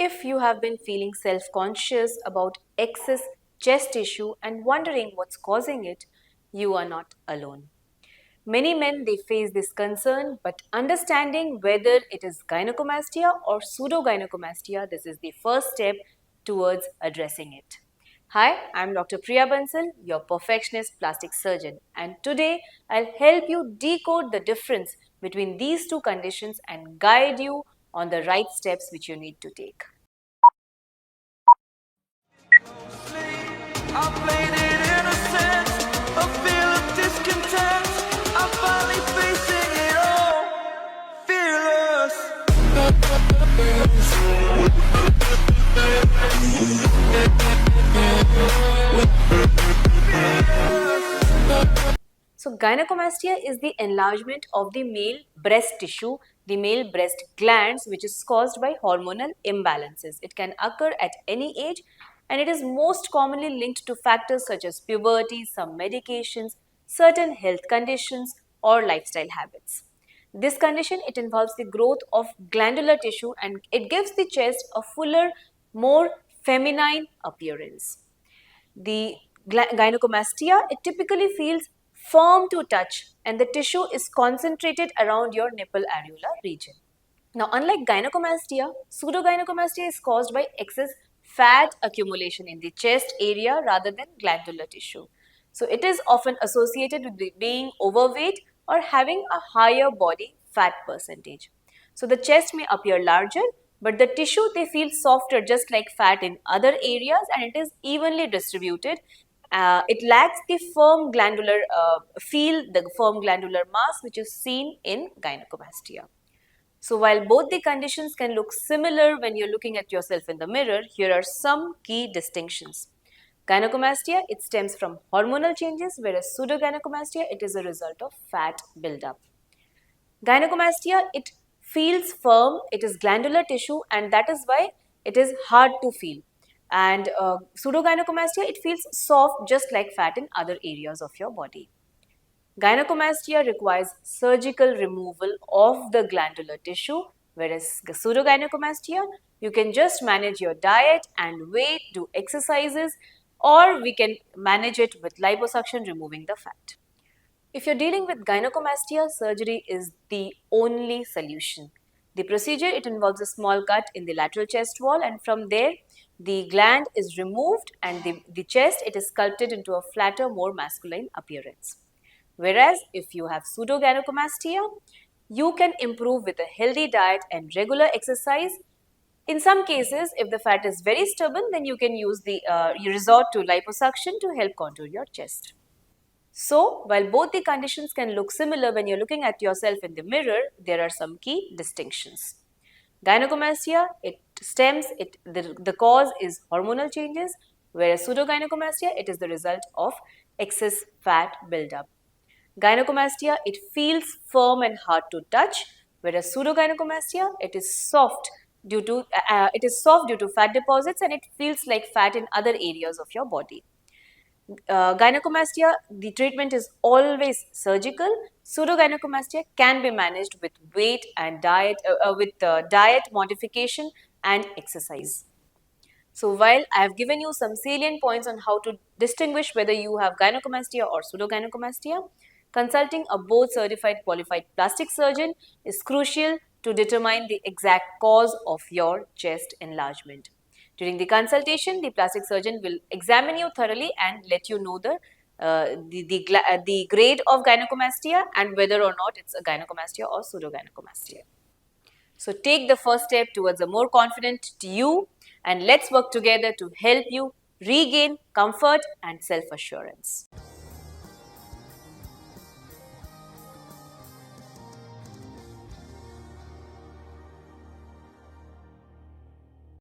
If you have been feeling self-conscious about excess chest tissue and wondering what's causing it, you are not alone. Many men they face this concern, but understanding whether it is gynecomastia or pseudogynecomastia, this is the first step towards addressing it. Hi, I'm Dr. Priya Bansal, your perfectionist plastic surgeon, and today I'll help you decode the difference between these two conditions and guide you on the right steps which you need to take. I played it innocent, a feel of discontent. I'm finally facing it all, fearless. So gynecomastia is the enlargement of the male breast tissue, the male breast glands, which is caused by hormonal imbalances. It can occur at any age and it is most commonly linked to factors such as puberty, some medications, certain health conditions or lifestyle habits. This condition, it involves the growth of glandular tissue and it gives the chest a fuller, more feminine appearance. The gynecomastia, it typically feels firm to touch and the tissue is concentrated around your nipple areola region. Now, unlike gynecomastia, pseudogynecomastia is caused by excess fat accumulation in the chest area rather than glandular tissue. So, it is often associated with being overweight or having a higher body fat percentage. So, the chest may appear larger, but the tissue they feel softer just like fat in other areas and it is evenly distributed. It lacks the firm glandular the firm glandular mass which is seen in gynecomastia. So while both the conditions can look similar when you're looking at yourself in the mirror, here are some key distinctions. Gynecomastia, it stems from hormonal changes, whereas pseudogynecomastia, it is a result of fat buildup. Gynecomastia, it feels firm, it is glandular tissue and that is why it is hard to feel. And pseudogynecomastia, it feels soft just like fat in other areas of your body. Gynecomastia requires surgical removal of the glandular tissue, whereas pseudogynecomastia, you can just manage your diet and weight, do exercises, or we can manage it with liposuction, removing the fat. If you're dealing with gynecomastia, surgery is the only solution. The procedure, it involves a small cut in the lateral chest wall and from there, the gland is removed and the chest, it is sculpted into a flatter, more masculine appearance. Whereas if you have pseudogynecomastia, you can improve with a healthy diet and regular exercise. In some cases, if the fat is very stubborn, then you can use you resort to liposuction to help contour your chest. So, while both the conditions can look similar when you're looking at yourself in the mirror, there are some key distinctions. Gynecomastia, the cause is hormonal changes, whereas pseudogynecomastia, it is the result of excess fat buildup. Gynecomastia, it feels firm and hard to touch, whereas pseudogynecomastia, it is soft due to fat deposits and it feels like fat in other areas of your body. Gynecomastia, the treatment is always surgical. Pseudogynecomastia can be managed with weight and diet, diet modification and exercise. So while I have given you some salient points on how to distinguish whether you have gynecomastia or pseudogynecomastia, consulting a board certified qualified plastic surgeon is crucial to determine the exact cause of your chest enlargement. During the consultation, the plastic surgeon will examine you thoroughly and let you know the grade of gynecomastia and whether or not it's a gynecomastia or pseudogynecomastia. So take the first step towards a more confident you and let's work together to help you regain comfort and self-assurance.